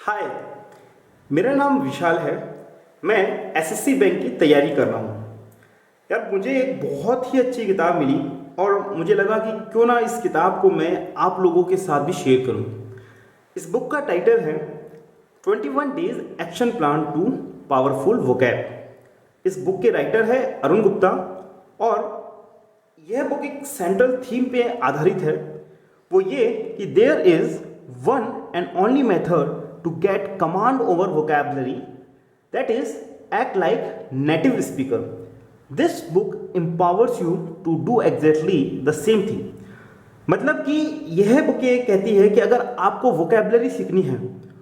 हाय, मेरा नाम विशाल है। मैं एसएससी बैंक की तैयारी कर रहा हूँ। यार, मुझे एक बहुत ही अच्छी किताब मिली और मुझे लगा कि क्यों ना इस किताब को मैं आप लोगों के साथ भी शेयर करूँ। इस बुक का टाइटल है 21 days action plan to powerful vocab. इस बुक के राइटर है अरुण गुप्ता और यह बुक एक सेंट्रल थीम पे आधारित है। वो ये कि there is one and only method to get command over vocabulary, that is act like native speaker. This book empowers you to do exactly the same thing. मतलब कि यह बुक ये कहती है कि अगर आपको वोकैबुलरी सीखनी है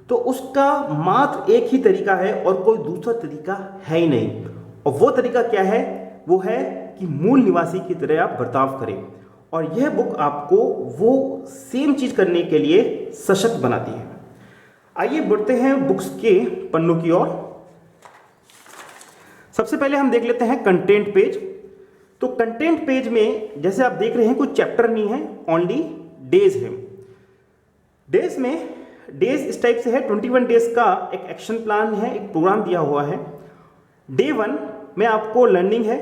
तो उसका मात्र एक ही तरीका है और कोई दूसरा तरीका है ही नहीं। और वो तरीका क्या है? वो है कि मूल निवासी की तरह आप बर्ताव करें। और यह बुक आपको वो सेम चीज़ करने के लिए सशक्त बनाती है। आइए बढ़ते हैं बुक्स के पन्नों की ओर। सबसे पहले हम देख लेते हैं कंटेंट पेज। तो कंटेंट पेज में जैसे आप देख रहे हैं कोई चैप्टर नहीं है, ओनली डेज है। डेज में डेज इस टाइप से है, 21 डेज का एक एक्शन प्लान है, एक प्रोग्राम दिया हुआ है। डे 1 में आपको लर्निंग है,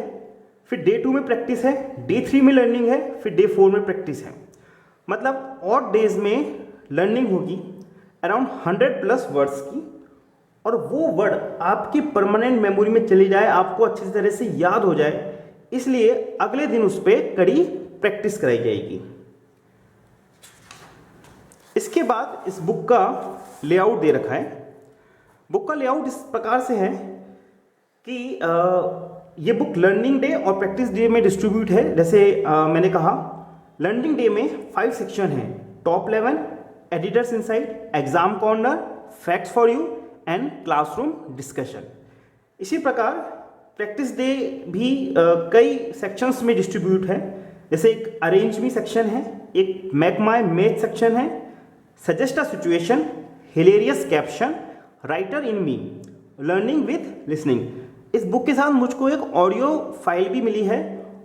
फिर डे 2 में प्रैक्टिस है, डे 3 में लर्निंग है, फिर डे 4 में प्रैक्टिस है। मतलब और डेज में लर्निंग होगी अराउंड 100+ वर्ड्स की, और वो वर्ड आपकी परमानेंट मेमोरी में चली जाए, आपको अच्छी तरह से याद हो जाए, इसलिए अगले दिन उस पर कड़ी प्रैक्टिस कराई जाएगी। इसके बाद इस बुक का लेआउट दे रखा है। बुक का लेआउट इस प्रकार से है कि ये बुक लर्निंग डे और प्रैक्टिस डे में डिस्ट्रीब्यूट है। जैसे मैंने कहा, लर्निंग डे में 5 सेक्शन हैं: top 11, editors insight, exam corner, facts for you and classroom discussion. इसी प्रकार प्रैक्टिस डे भी कई सेक्शंस में डिस्ट्रीब्यूट है। जैसे एक अरेंज मी सेक्शन है, एक मेक माई मैथ सेक्शन है, suggest a situation, hilarious caption, writer in me, learning with listening. इस बुक के साथ मुझको एक ऑडियो फाइल भी मिली है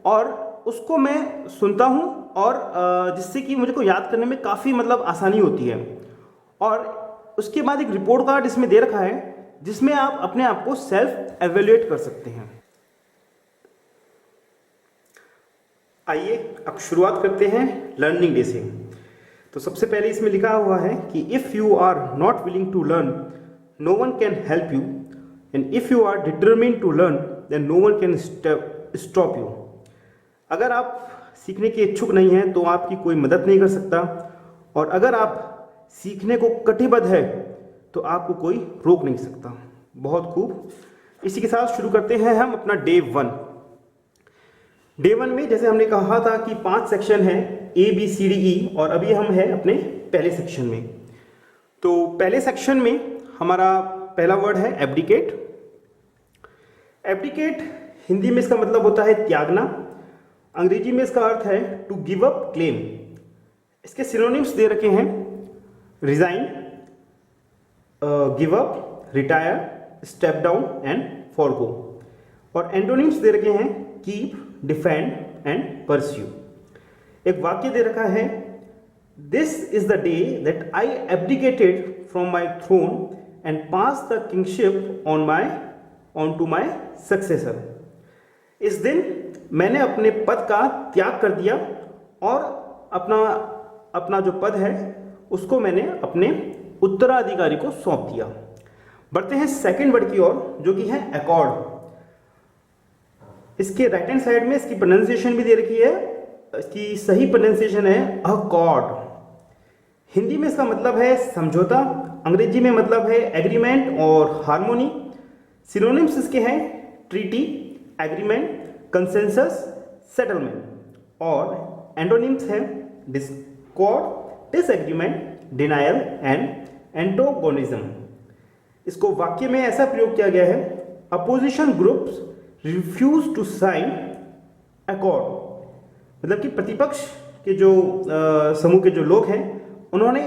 और उसको मैं सुनता हूँ, और जिससे कि मुझे को याद करने में काफ़ी आसानी होती है। और उसके बाद एक रिपोर्ट कार्ड इसमें दे रखा है जिसमें आप अपने आप को सेल्फ एवेल्युएट कर सकते हैं। आइए अब शुरुआत करते हैं लर्निंग डे से। तो सबसे पहले इसमें लिखा हुआ है कि if you are not willing to learn, no one can help you, and if you are determined to learn, then no one can stop you. अगर आप सीखने के इच्छुक नहीं हैं तो आपकी कोई मदद नहीं कर सकता, और अगर आप सीखने को कटिबद्ध है तो आपको कोई रोक नहीं सकता। बहुत खूब। इसी के साथ शुरू करते हैं हम अपना डे 1। डे 1 में जैसे हमने कहा था कि 5 सेक्शन हैं, ABCDE, और अभी हम हैं अपने पहले सेक्शन में। तो पहले सेक्शन में हमारा पहला वर्ड है एब्डिकेट। एब्डिकेट हिंदी में इसका मतलब होता है त्यागना। अंग्रेजी में इसका अर्थ है टू गिव अप क्लेम। इसके सिनोनिम्स दे रखे हैं: resign, give up, retire, step down and forgo. और एंटोनिम्स दे रखे हैं: कीप, डिफेंड एंड परस्यू। एक वाक्य दे रखा है: this is the day that I abdicated from my throne and pass the kingship on to my successor. इस दिन मैंने अपने पद का त्याग कर दिया और अपना जो पद है उसको मैंने अपने उत्तराधिकारी को सौंप दिया। बढ़ते हैं सेकंड वर्ड की ओर, जो कि है अकॉर्ड। इसके राइट हैंड साइड में इसकी प्रोनाउंसिएशन भी दे रखी है। इसकी सही प्रोनाउंसिएशन है अकॉर्ड। हिंदी में इसका मतलब है समझौता, अंग्रेजी में मतलब है एग्रीमेंट और हार्मोनी। सिनोनिम्स इसके हैं: ट्रीटी, एग्रीमेंट, कंसेंसस, सेटलमेंट। और एंटोनिम्स है discord, disagreement, denial and antagonism. इसको वाक्य में ऐसा प्रयोग किया गया है: opposition groups refuse to sign accord. मतलब कि प्रतिपक्ष के जो समूह के जो लोग हैं उन्होंने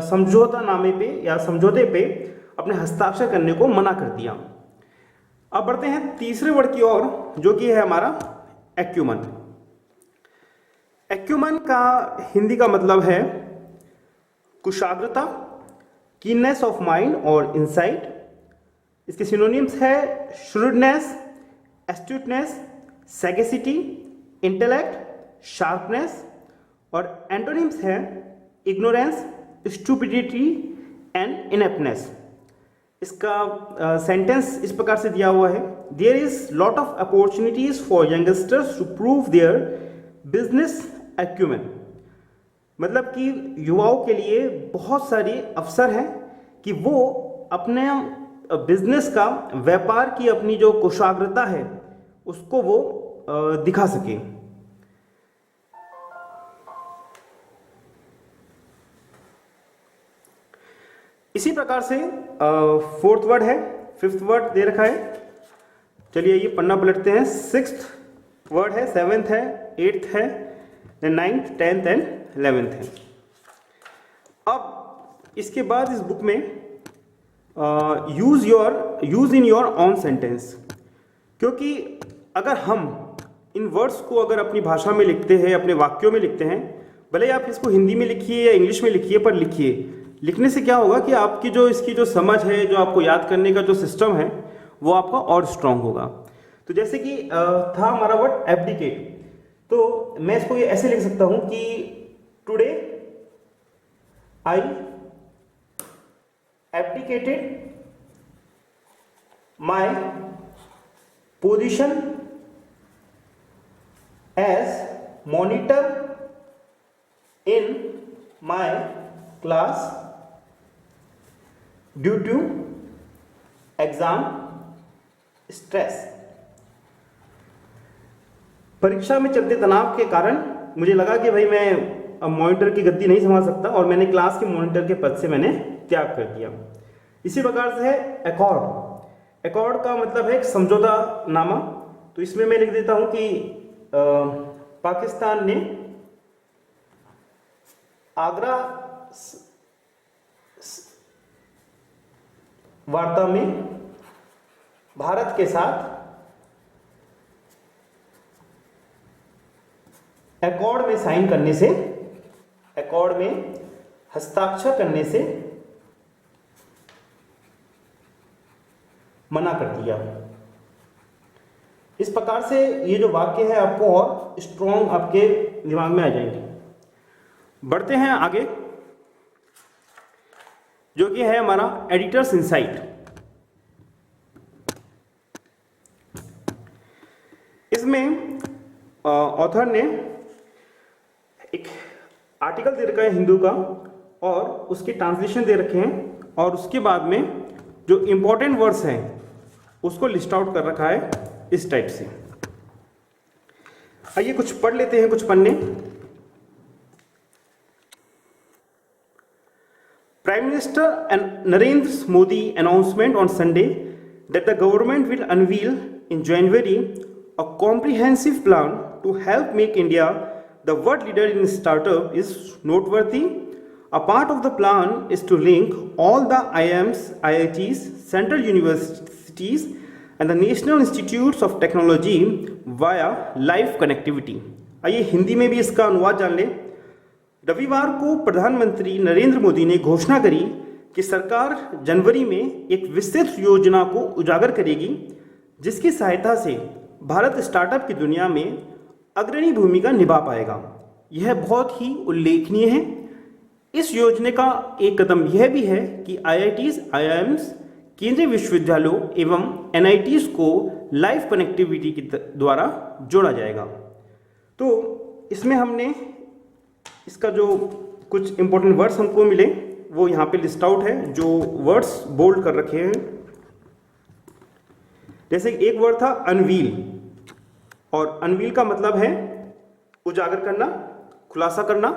समझौता नामे पे या समझौते पे अपने हस्ताक्षर करने को मना कर दिया। अब बढ़ते हैं तीसरे वर्ड की ओर, जो कि है हमारा एक्यूमन। एक्यूमन का हिंदी का मतलब है कुशाग्रता, कीननेस ऑफ माइंड और इंसाइट। इसके सिनोनिम्स है shrewdness, astuteness, sagacity, intellect, sharpness. और एंटोनिम्स है इग्नोरेंस, स्टूपिडिटी एंड इनेप्टनेस। इसका सेंटेंस इस प्रकार से दिया हुआ है, there is lot of opportunities for youngsters to prove their business acumen. मतलब कि युवाओं के लिए बहुत सारे अवसर हैं कि वो अपने बिजनेस का, व्यापार की अपनी जो कुशाग्रता है उसको वो दिखा सके। इसी प्रकार से फोर्थ वर्ड है, फिफ्थ वर्ड दे रखा है। चलिए ये पन्ना पलटते हैं। सिक्स्थ वर्ड है, सेवेंथ है, एट्थ है, नाइन्थ, टेंथ एंड 11th है। अब इसके बाद इस बुक में use in your on sentence, क्योंकि अगर हम इन वर्ड्स को अगर अपनी भाषा में लिखते हैं, अपने वाक्यों में लिखते हैं, भले ही आप इसको हिंदी में लिखिए या इंग्लिश में लिखिए, पर लिखिए। लिखने से क्या होगा कि आपकी जो इसकी जो समझ है, जो आपको याद करने का जो सिस्टम है, वो आपका और स्ट्रांग होगा। तो जैसे कि था हमारा वर्ड एब्डिकेट, तो मैं इसको ये ऐसे लिख सकता हूं कि today I abdicated my position as monitor in my class due to exam stress. परीक्षा में चलते तनाव के कारण मुझे लगा कि भाई मैं अब मॉनिटर की गद्दी नहीं संभाल सकता, और मैंने क्लास के मॉनिटर के पद से मैंने त्याग कर दिया। इसी प्रकार से है एकॉर्ड। एकॉर्ड का मतलब है एक समझौता नामा। तो इसमें मैं लिख देता हूं कि पाकिस्तान ने आगरा वार्ता में भारत के साथ एकॉर्ड में साइन करने से, एकॉर्ड में हस्ताक्षर करने से मना कर दिया। इस प्रकार से ये जो वाक्य है आपको और स्ट्रॉन्ग आपके दिमाग में आ जाएंगे। बढ़ते हैं आगे, जो कि है हमारा एडिटर्स इनसाइट। इसमें ऑथर ने एक आर्टिकल दे रखा है हिंदू का, और उसके ट्रांसलेशन दे रखे हैं, और उसके बाद में जो इंपॉर्टेंट वर्ड्स हैं उसको लिस्ट आउट कर रखा है इस टाइप से। आइए कुछ पढ़ लेते हैं, कुछ पन्ने। Prime Minister Narendra Modi announcement on Sunday that the government will unveil in January a comprehensive plan to help make India the world leader in startup is noteworthy. A part of the plan is to link all the IIMs, IITs, central universities and the National Institutes of Technology via live connectivity. आइए हिंदी में भी इसका अनुवाद जान लें। रविवार को प्रधानमंत्री नरेंद्र मोदी ने घोषणा करी कि सरकार जनवरी में एक विस्तृत योजना को उजागर करेगी, जिसकी सहायता से भारत स्टार्टअप की दुनिया में अग्रणी भूमिका निभा पाएगा। यह बहुत ही उल्लेखनीय है। इस योजना का एक कदम यह भी है कि IITs, IIMs, केंद्रीय विश्वविद्यालयों एवं NITs को लाइव कनेक्टिविटी के द्वारा जोड़ा जाएगा। तो इसमें हमने इसका जो कुछ इंपॉर्टेंट वर्ड्स हमको मिले वो यहाँ पे लिस्ट आउट है, जो वर्ड्स बोल्ड कर रखे हैं। जैसे एक वर्ड था अनवील, और अनवील का मतलब है उजागर करना, खुलासा करना।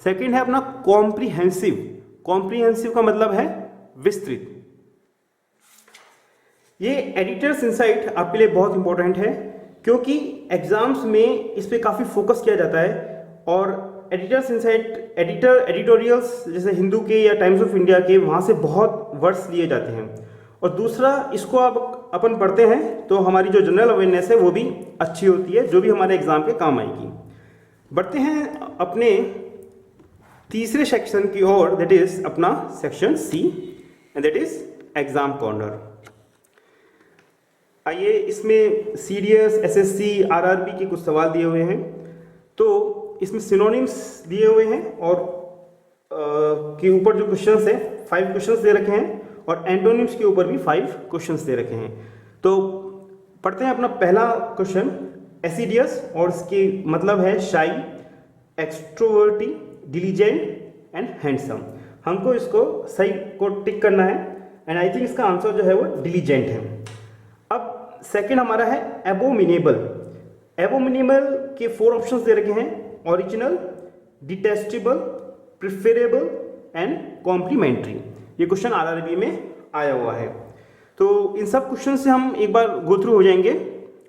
सेकंड है अपना कॉम्प्रिहेंसिव। कॉम्प्रिहेंसिव का मतलब है विस्तृत। ये एडिटर्स इनसाइट आपके लिए बहुत इंपॉर्टेंट है, क्योंकि एग्जाम्स में इस पे काफ़ी फोकस किया जाता है। और एडिटर्स इनसाइट, एडिटोरियल्स जैसे हिंदू के या टाइम्स ऑफ इंडिया के, वहाँ से बहुत वर्ड्स लिए जाते हैं। और दूसरा, इसको आप अपन पढ़ते हैं तो हमारी जो जनरल अवेयरनेस है वो भी अच्छी होती है, जो भी हमारे एग्जाम के काम आएगी। बढ़ते हैं अपने तीसरे सेक्शन की ओर, दैट इज अपना section C and that is exam corner. आइए, इसमें सीडीएस, एसएससी, आरआरबी के कुछ सवाल दिए हुए हैं। तो इसमें सिनोनिम्स दिए हुए हैं और के ऊपर जो क्वेश्चंस है 5 क्वेश्चंस दे रखे हैं और एंटोनिम्स के ऊपर भी 5 क्वेश्चंस दे रखे हैं। तो पढ़ते हैं अपना पहला क्वेश्चन, एसिडियस, और इसके मतलब है शाई, एक्सट्रोवर्टी, डिलीजेंट एंड हैंडसम। हमको इसको सही को टिक करना है एंड आई थिंक इसका आंसर जो है वो डिलीजेंट है। अब सेकंड हमारा है एबोमिनेबल। एबोमिनेबल के 4 ऑप्शंस दे रखे हैं, original, detestable, preferable and complimentary. ये क्वेश्चन आरआरबी में आया हुआ है। तो इन सब क्वेश्चन से हम एक बार गो थ्रू हो जाएंगे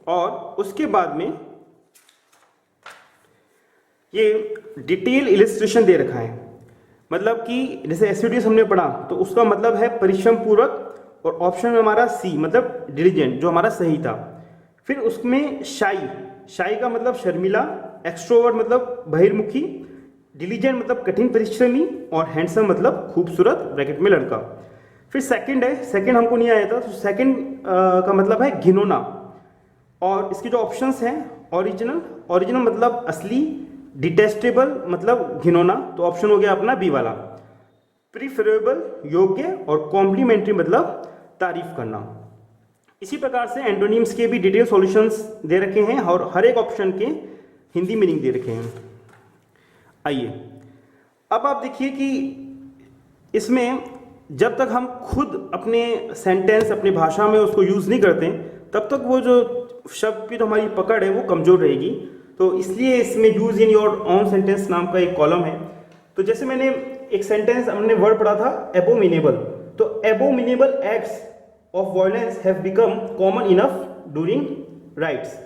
और उसके बाद में ये डिटेल इलिस्ट्रेशन दे रखा है। मतलब कि जैसे एसिडियस हमने पढ़ा तो उसका मतलब है परिश्रम पूर्वक, और ऑप्शन में हमारा सी मतलब डिलीजेंट जो हमारा सही था। फिर उसमें शाई, शाई का मतलब शर्मिला, एक्सट्रोवर्ट मतलब बहिर्मुखी, डिलीजेंट मतलब कठिन परिश्रमी और हैंडसम मतलब खूबसूरत ब्रैकेट में लड़का। फिर सेकंड है, सेकंड हमको नहीं आया था, तो सेकंड का मतलब है घिनौना। और इसके जो ऑप्शंस हैं, ओरिजिनल, ओरिजिनल मतलब असली, डिटेस्टेबल मतलब घिनौना, तो ऑप्शन हो गया अपना बी वाला। प्रीफरेबल योग्य, और कॉम्प्लीमेंट्री मतलब तारीफ करना। इसी प्रकार से एंटोनिम्स के भी डिटेल सॉल्यूशंस दे रखे हैं और हर एक ऑप्शन के हिंदी मीनिंग दे रखे हैं। आइए, अब आप देखिए कि इसमें जब तक हम खुद अपने सेंटेंस, अपनी भाषा में उसको यूज़ नहीं करते तब तक वो जो शब्द की जो हमारी पकड़ है वो कमज़ोर रहेगी। तो इसलिए इसमें use in your own sentence नाम का एक कॉलम है। तो जैसे मैंने एक सेंटेंस, हमने वर्ड पढ़ा था एबोमिनेबल, तो abominable acts of violence have become common enough during rights.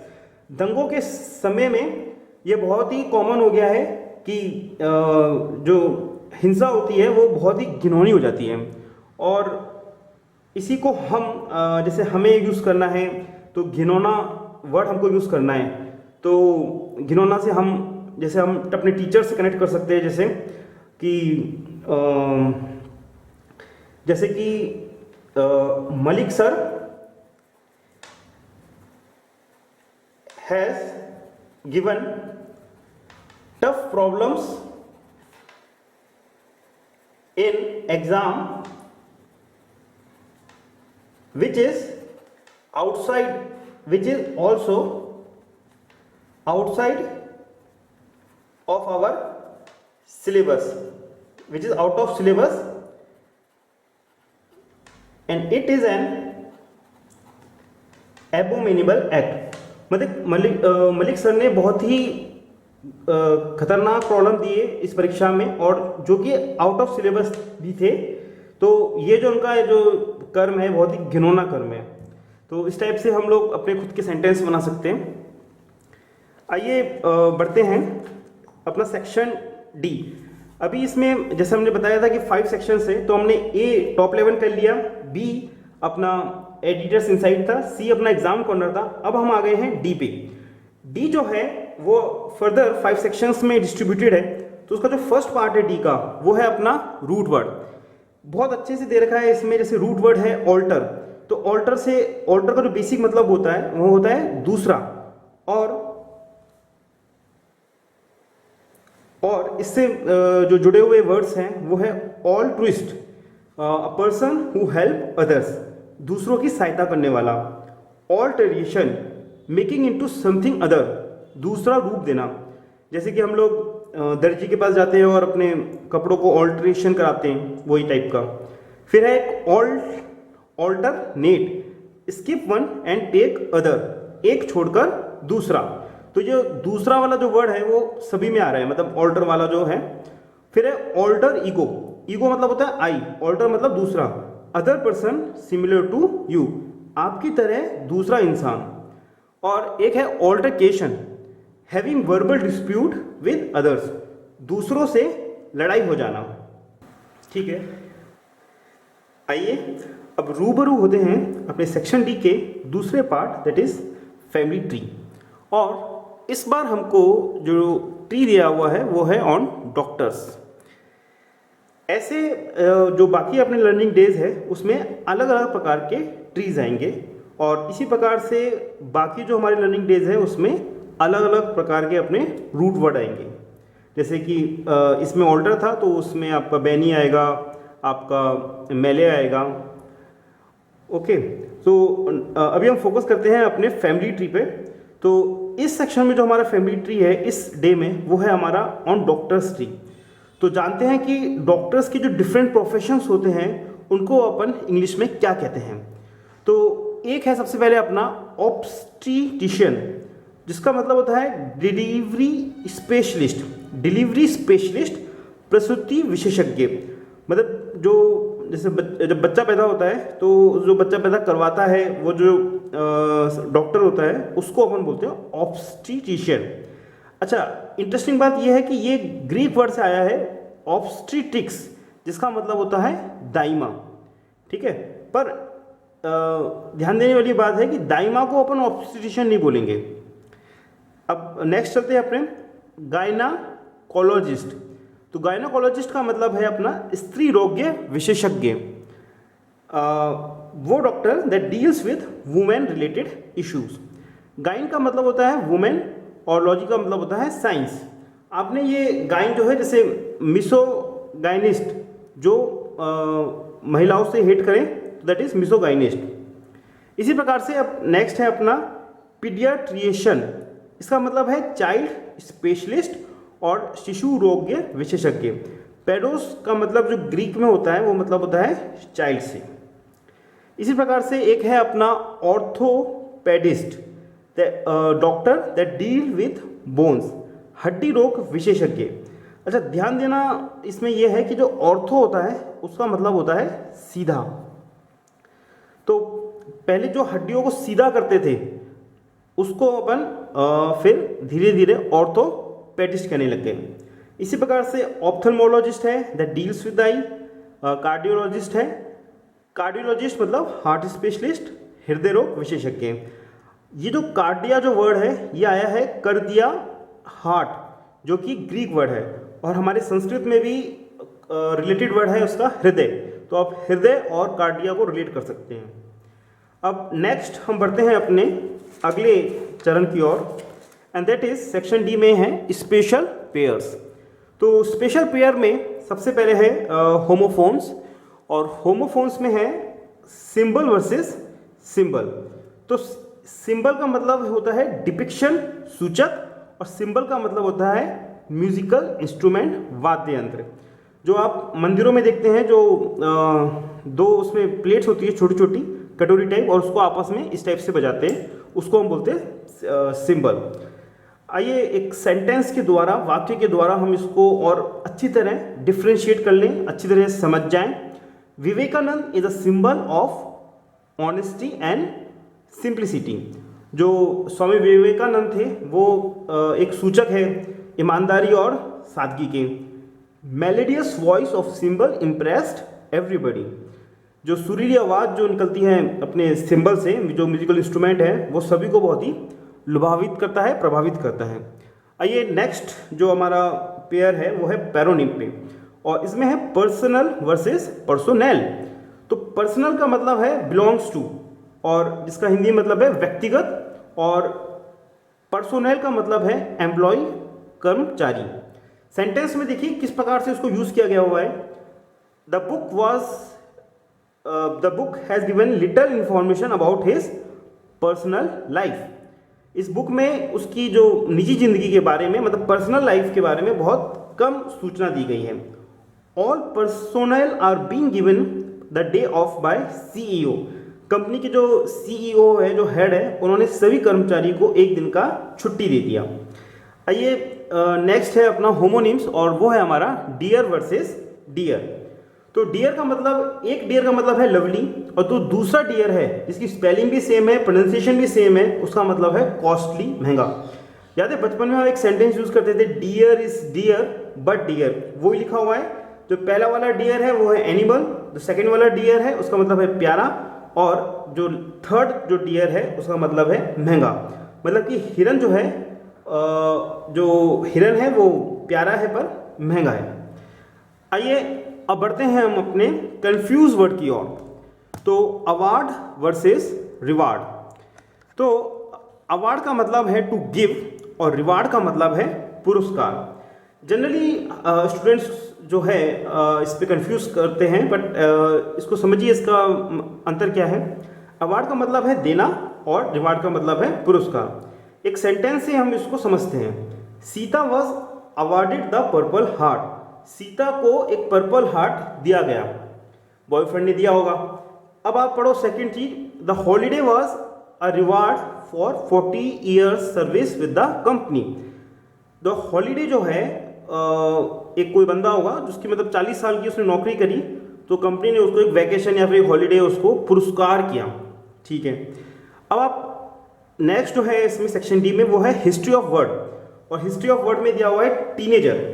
दंगों के समय में ये बहुत ही कॉमन हो गया है कि जो हिंसा होती है वो बहुत ही घिनौनी हो जाती है। और इसी को हम जैसे हमें यूज़ करना है तो घिनौना वर्ड हमको यूज़ करना है। तो घिनौना से हम, जैसे हम अपने टीचर से कनेक्ट कर सकते हैं, जैसे कि Malik sir has given tough problems in exam which is also outside of our syllabus, which is out of syllabus, and it is an abominable act। मतलब मलिक सर ने बहुत ही खतरनाक प्रॉब्लम दिए इस परीक्षा में, और जो कि आउट ऑफ सिलेबस भी थे। तो ये जो उनका जो कर्म है बहुत ही घिनौना कर्म है। तो इस टाइप से हम लोग अपने खुद के सेंटेंस बना सकते हैं। आइए बढ़ते हैं अपना सेक्शन डी। अभी इसमें जैसे हमने बताया था कि 5 सेक्शंस है, तो हमने ए टॉप 11 कर लिया, बी अपना एडिटर्स इनसाइट था, सी अपना एग्जाम कॉर्नर था। अब हम आ गए हैं डी पे। डी जो है वो फर्दर 5 सेक्शंस में डिस्ट्रीब्यूटेड है। तो उसका जो फर्स्ट पार्ट है डी का, वो है अपना रूट वर्ड। बहुत अच्छे से दे रखा है इसमें। जैसे रूट वर्ड है ऑल्टर, तो ऑल्टर का जो बेसिक मतलब होता है वो होता है दूसरा, और इससे जो जुड़े हुए वर्ड्स हैं वो है altruist, a person who help others, दूसरों की सहायता करने वाला। Alteration, making into something other, दूसरा रूप देना। जैसे कि हम लोग दर्जी के पास जाते हैं और अपने कपड़ों को ऑल्ट्रेशन कराते हैं, वही टाइप का। फिर है एक alternate, skip one and take other, एक छोड़कर दूसरा। तो जो दूसरा वाला जो वर्ड है वो सभी में आ रहा है, मतलब ऑल्टर वाला जो है। फिर है ऑल्टर ईगो, ईगो मतलब होता है आई, ऑल्टर मतलब दूसरा। Other person similar to you, आपकी तरह दूसरा इंसान। और एक है altercation, having verbal dispute with others, दूसरों से लड़ाई हो जाना। ठीक है, आइए अब रूबरू होते हैं अपने सेक्शन डी के दूसरे part, that is family tree. और इस बार हमको जो ट्री दिया हुआ है वो है ऑन डॉक्टर्स। ऐसे जो बाकी अपने लर्निंग डेज है उसमें अलग अलग प्रकार के ट्रीज आएंगे, और इसी प्रकार से बाकी जो हमारे लर्निंग डेज है उसमें अलग अलग प्रकार के अपने रूट वर्ड आएंगे। जैसे कि इसमें ऑल्टर था तो उसमें आपका बैनी आएगा, आपका मेले आएगा। ओके, तो अभी हम फोकस करते हैं अपने फैमिली ट्री पे। तो इस सेक्शन में जो हमारा फैमिली ट्री है इस डे में वो है हमारा ऑन डॉक्टर्स ट्री। तो जानते हैं कि डॉक्टर्स के जो डिफरेंट प्रोफेशंस होते हैं उनको अपन इंग्लिश में क्या कहते हैं। तो एक है सबसे पहले अपना ऑब्स्टीट्रिशियन, जिसका मतलब होता है डिलीवरी स्पेशलिस्ट। डिलीवरी स्पेशलिस्ट, प्रसूति विशेषज्ञ। मतलब जो जैसे जब बच्चा पैदा होता है तो जो बच्चा पैदा करवाता है वो जो डॉक्टर होता है उसको अपन बोलते हैं ऑब्स्टीट्रिशियन। अच्छा, इंटरेस्टिंग बात यह है कि ये ग्रीक वर्ड से आया है ऑब्स्टेट्रिक्स, जिसका मतलब होता है दाइमा। ठीक है, पर ध्यान देने वाली बात है कि दाइमा को अपन ऑब्स्टेट्रिशियन नहीं बोलेंगे। अब नेक्स्ट चलते हैं अपने गायनाकोलॉजिस्ट। तो गायनाकोलॉजिस्ट का मतलब है अपना स्त्री रोग्य विशेषज्ञ, वो doctor that deals with women related issues. Again का मतलब होता है वुमेन और लॉजी का मतलब होता है साइंस। आपने ये गाइन जो है जैसे मिसोगाइनिस्ट, जो महिलाओं से हेट करें तो दैट इज मिसोगाइनिस्ट। इसी प्रकार से अब नेक्स्ट है अपना पीडियाट्रिशियन। इसका मतलब है चाइल्ड स्पेशलिस्ट और शिशु रोग्य विशेषज्ञ। पेडोस का मतलब जो ग्रीक में होता है वो मतलब होता है चाइल्ड से। इसी प्रकार से एक है अपना orthopaedist, doctor that deal with bones, हड्डी रोग विशेषज्ञ। अच्छा, ध्यान देना इसमें यह है कि जो ऑर्थो होता है उसका मतलब होता है सीधा। तो पहले जो हड्डियों को सीधा करते थे उसको अपन फिर धीरे धीरे ऑर्थोपेडिस्ट कहने लग गए। इसी प्रकार से ऑप्थेल्मोलॉजिस्ट है that deals with I. Cardiologist है, कार्डियोलॉजिस्ट मतलब हार्ट स्पेशलिस्ट, हृदय रोग विशेषज्ञ। ये जो कार्डिया जो वर्ड है ये आया है कर्दिया हार्ट, जो कि ग्रीक वर्ड है, और हमारे संस्कृत में भी रिलेटेड वर्ड है उसका हृदय। तो आप हृदय और कार्डिया को रिलेट कर सकते हैं। अब नेक्स्ट हम बढ़ते हैं अपने अगले चरण की ओर, and that is section D में है स्पेशल पेयर्स। तो स्पेशल पेयर में सबसे पहले है होमोफोन्स, और होमोफोन्स में है सिंबल वर्सेस सिंबल। तो सिंबल का मतलब होता है डिपिक्शन, सूचक, और सिंबल का मतलब होता है म्यूजिकल इंस्ट्रूमेंट, वाद्य यंत्र। जो आप मंदिरों में देखते हैं जो दो उसमें प्लेट्स होती है छोटी छोटी कटोरी टाइप, और उसको आपस में इस टाइप से बजाते हैं, उसको हम बोलते हैं सिंबल। आइए एक सेंटेंस के द्वारा, वाक्य के द्वारा हम इसको और अच्छी तरह डिफ्रेंशिएट कर लें, अच्छी तरह समझ जाएं। Vivekananda is a symbol of honesty and simplicity. जो स्वामी विवेकानंद थे वो एक सूचक है ईमानदारी और सादगी के। Melodious voice of symbol impressed everybody. जो सुरीली आवाज़ जो निकलती है अपने सिंबल से, जो म्यूजिकल इंस्ट्रूमेंट है, वो सभी को बहुत ही लुभावित करता है, प्रभावित करता है। आइए नेक्स्ट जो हमारा पेयर है वो है पैरोनिम पे, और इसमें है पर्सनल वर्सेस पर्सोनेल। तो पर्सनल का मतलब है बिलोंग्स टू, और जिसका हिंदी मतलब है व्यक्तिगत, और पर्सोनेल का मतलब है एम्प्लॉय, कर्मचारी। सेंटेंस में देखिए किस प्रकार से उसको यूज किया गया हुआ है। The book has given little information about his personal life. इस बुक में उसकी जो निजी जिंदगी के बारे में, मतलब पर्सनल लाइफ के बारे में बहुत कम सूचना दी गई है। All personnel are being given the day off by CEO. कंपनी के जो सीईओ है, जो हेड है, उन्होंने सभी कर्मचारी को एक दिन का छुट्टी दे दिया। आइए नेक्स्ट है अपना होमोनिम्स, और वो है हमारा डियर वर्सेस डियर। तो डियर का मतलब, एक डियर का मतलब है लवली, और जो दूसरा डियर है जिसकी स्पेलिंग भी सेम है, प्रोनाउंसिएशन भी सेम है, उसका मतलब है कॉस्टली, महंगा। याद है बचपन में हम एक सेंटेंस यूज करते थे, deer is dear but deer, वो ही लिखा हुआ है। जो पहला वाला डियर है वो है एनिमल, जो सेकेंड वाला डियर है उसका मतलब है प्यारा, और जो थर्ड जो डियर है उसका मतलब है महंगा। मतलब कि हिरन जो है, जो हिरन है वो प्यारा है पर महंगा है। आइए अब बढ़ते हैं हम अपने कंफ्यूज वर्ड की ओर। तो अवार्ड वर्सेस रिवार्ड। तो अवार्ड का मतलब है टू गिव और रिवार्ड का मतलब है पुरस्कार। जनरली स्टूडेंट्स जो है इस पे कंफ्यूज करते हैं, बट इसको समझिए, इसका अंतर क्या है। अवार्ड का मतलब है देना और रिवार्ड का मतलब है पुरस्कार। एक सेंटेंस से हम इसको समझते हैं। Sita was awarded the purple heart. Sita को एक पर्पल हार्ट दिया गया, बॉयफ्रेंड ने दिया होगा। अब आप पढ़ो सेकंड चीज, the holiday was a reward for 40 years service with the company. The holiday जो है एक कोई बंदा होगा जिसकी मतलब 40 साल की उसने नौकरी करी, तो कंपनी ने उसको एक वैकेशन या फिर हॉलीडे उसको पुरस्कार किया। ठीक है, अब आप नेक्स्ट जो है इसमें सेक्शन डी में वो है हिस्ट्री ऑफ वर्ड, और हिस्ट्री ऑफ वर्ड में दिया हुआ है teenager.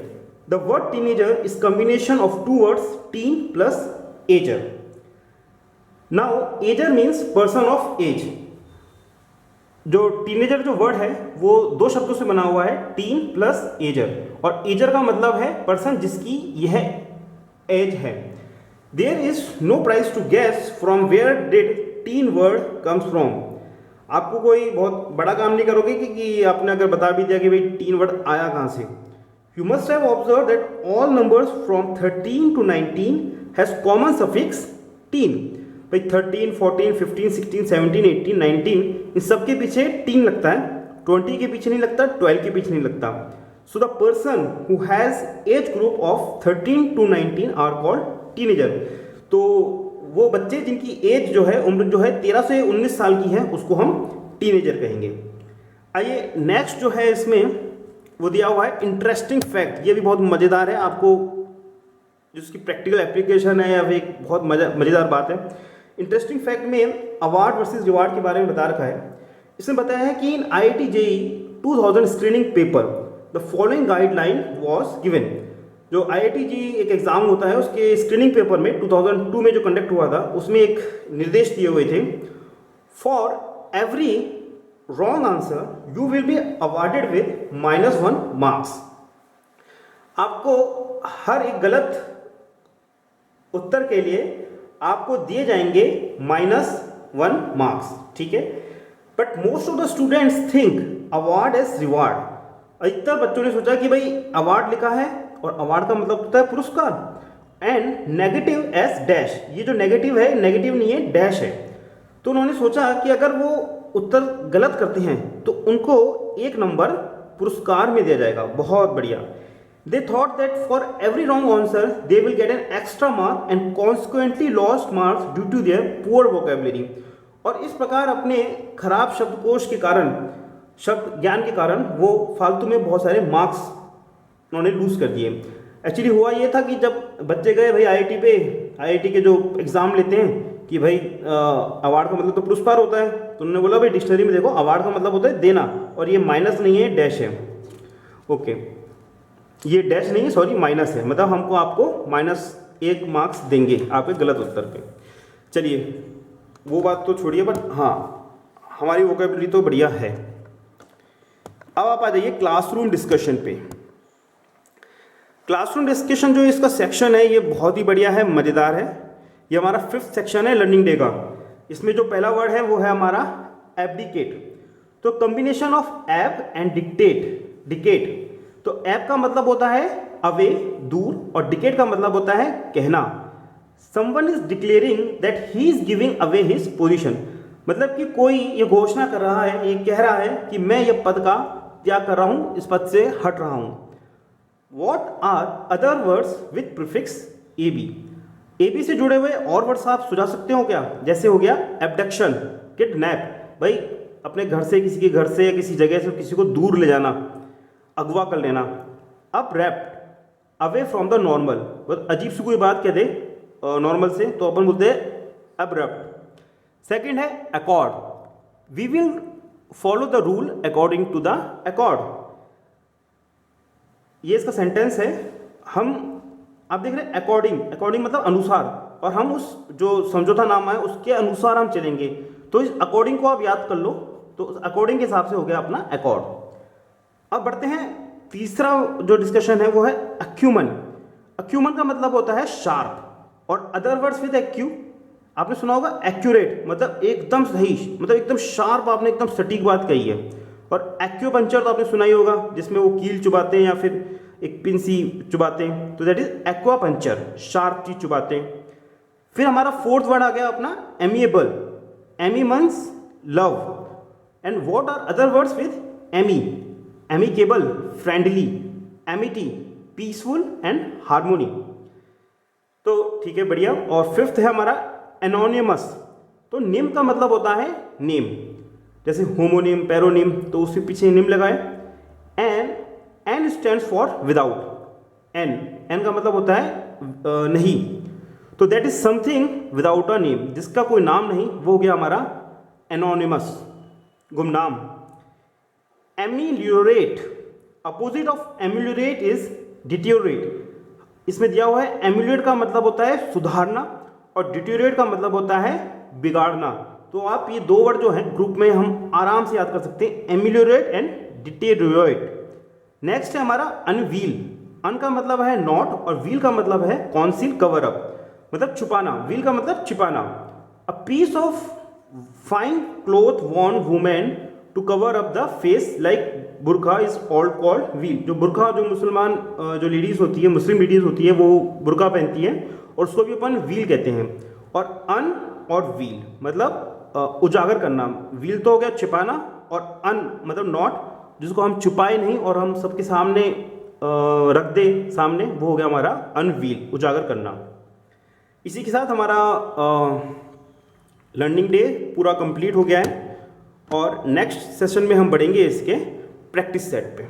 The word teenager is combination of two words teen plus ager. Now ager means person of age. जो टीनेजर जो वर्ड है वो दो शब्दों से बना हुआ है, टीन प्लस एजर, और एजर का मतलब है पर्सन जिसकी यह एज है। There is no prize to guess from where did teen word comes from. आपको कोई बहुत बड़ा काम नहीं करोगे कि आपने अगर बता भी दिया कि भाई टीन वर्ड आया कहाँ से। You must have observe that all numbers from 13 to 19 has common suffix tin. भाई 13, 14, 15, 16, 17, 18, 19 इन सब के पीछे टीन लगता है, 20 के पीछे नहीं लगता, 12 के पीछे नहीं लगता। So the person who has age group of 13 to 19 are called teenager. तो वो बच्चे जिनकी एज जो है, उम्र जो है 13 से 19 साल की है, उसको हम टीनेजर कहेंगे। आइए नेक्स्ट जो है इसमें वो दिया हुआ है इंटरेस्टिंग फैक्ट। ये भी बहुत मज़ेदार है, आपको जिसकी प्रैक्टिकल एप्लीकेशन है या फिर एक बहुत मज़ेदार बात है। इंटरेस्टिंग फैक्ट में अवार्ड वर्सेस रिवार्ड के बारे में बता रखा है। इसमें बताया है कि इन IIT JEE 2000 screening paper the following guideline was given. जो IIT JEE एक एग्जाम होता है, उसके स्क्रीनिंग पेपर में 2002 में जो कंडक्ट हुआ था, उसमें एक निर्देश दिए हुए थे, for every wrong answer you will be awarded with -1 marks. आपको हर एक गलत उत्तर के लिए आपको दिए जाएंगे -1 मार्क्स। ठीक है, but most of the students think award as reward. अधिकतर बच्चों ने सोचा कि भाई अवार्ड लिखा है और अवार्ड का मतलब होता है पुरस्कार, एंड नेगेटिव एज डैश। ये जो नेगेटिव है, नेगेटिव नहीं है, डैश है। तो उन्होंने सोचा कि अगर वो उत्तर गलत करते हैं तो उनको 1 नंबर पुरस्कार में दिया जाएगा। बहुत बढ़िया। They thought that for every wrong answer they will get an extra mark and consequently lost marks due to their poor vocabulary। और इस प्रकार अपने खराब शब्दकोश के कारण, शब्द ज्ञान के कारण वो फालतू में बहुत सारे मार्क्स उन्होंने लूज कर दिए। एक्चुअली हुआ ये था कि जब बच्चे गए भाई IIT पे, IIT के जो एग्ज़ाम लेते हैं कि भाई अवार्ड का मतलब तो पुरस्कार होता है, तो उन्होंने बोला भाई डिक्शनरी में देखो अवार्ड का मतलब होता है देना, और ये माइनस नहीं है, डैश है। ओके, ये डैश नहीं है, सॉरी माइनस है, मतलब हमको आपको -1 मार्क्स देंगे आपके गलत उत्तर पे। चलिए वो बात तो छोड़िए, बट हाँ हमारी वोकैबुलरी तो बढ़िया है। अब आप आ जाइए क्लासरूम डिस्कशन पे। क्लासरूम डिस्कशन जो इसका सेक्शन है ये बहुत ही बढ़िया है, मज़ेदार है। ये हमारा 5th सेक्शन है लर्निंग डे का। इसमें जो पहला वर्ड है वो है हमारा एब्डिकेट। तो कॉम्बिनेशन ऑफ एब एंड डिकेट। तो एब का मतलब होता है अवे, दूर, और डिकेट का मतलब होता है कहना। Someone is declaring that he is giving away his position. मतलब कि कोई ये घोषणा कर रहा है, ये कह रहा है कि मैं ये पद का त्याग कर रहा हूं, इस पद से हट रहा हूं। What are other words with prefix AB। AB से जुड़े हुए और वर्ड्स आप सुझा सकते हो क्या? जैसे हो गया एब्डक्शन, किडनैप, भाई अपने घर से, किसी के घर से या किसी जगह से किसी को दूर ले जाना, अगवा कर लेना। अपरैप्ट, अवे फ्रॉम द नॉर्मल, बस अजीब सी कोई बात कह दे नॉर्मल से तो अपन बोलते हैं अब्रप्ट। सेकंड है accord, we will follow the rule according to the accord. ये इसका सेंटेंस है। हम आप देख रहे हैं अकॉर्डिंग, अकॉर्डिंग मतलब अनुसार, और हम उस जो समझौता नामा है उसके अनुसार हम चलेंगे। तो इस अकॉर्डिंग को आप याद कर लो, तो अकॉर्डिंग के हिसाब से हो गया अपना अकॉर्ड। अब बढ़ते हैं, तीसरा जो डिस्कशन है वो है अक्यूमन। अक्यूमन का मतलब होता है शार्प, और अदर वर्ड्स विद एक्यू आपने सुना होगा एक्यूरेट, मतलब एकदम सही, मतलब एकदम शार्प, आपने एकदम सटीक बात कही है। और एक्यूपंक्चर तो आपने सुना ही होगा, जिसमें वो कील चुबाते हैं या फिर एक पिन सी चुबाते हैं, तो दैट इज एक्वापंक्चर, शार्प चीज चुबाते हैं। फिर हमारा फोर्थ वर्ड आ गया अपना amiable, ami means love, and what are other words with ami, amicable, friendly, amity, peaceful and harmony. तो ठीक है, बढ़िया। और फिफ्थ है हमारा एनोनिमस। तो नेम का मतलब होता है नेम, जैसे होमोनिम, पैरोनिम, तो उसके पीछे नेम लगाए। An, an stands for without, an, an का मतलब होता है नहीं, तो that is something without a name, जिसका कोई नाम नहीं, वो हो गया हमारा एनोनिमस, गुमनाम। Ameliorate, opposite of ameliorate is deteriorate. इसमें दिया हुआ है एमिलियोरेट का मतलब होता है सुधारना और डिटियोरेट का मतलब होता है बिगाड़ना। तो आप ये दो वर्ड जो हैं ग्रुप में हम आराम से याद कर सकते हैं, एमिलियोरेट एंड डिटियोरेट। नेक्स्ट है हमारा अनवील। अन का मतलब है नॉट और व्हील का मतलब है कॉन्सील, कवर अप, मतलब छुपाना। व्हील का मतलब छिपाना। A piece of fine cloth worn women to cover up the face like बुरखा इज ऑल कॉल्ड व्हील। जो बुरखा, जो मुसलमान जो लेडीज होती है, मुस्लिम लेडीज होती है, वो बुरखा पहनती है और उसको भी अपन व्हील कहते हैं। और अन और व्हील मतलब उजागर करना। व्हील तो हो गया छिपाना, और अन मतलब नॉट, जिसको हम छुपाए नहीं और हम सबके सामने रख दे सामने, वो हो गया हमारा अनवील, उजागर करना। इसी के साथ हमारा लर्निंग डे पूरा कंप्लीट हो गया है, और नेक्स्ट सेशन में हम बढ़ेंगे इसके प्रैक्टिस सेट पे।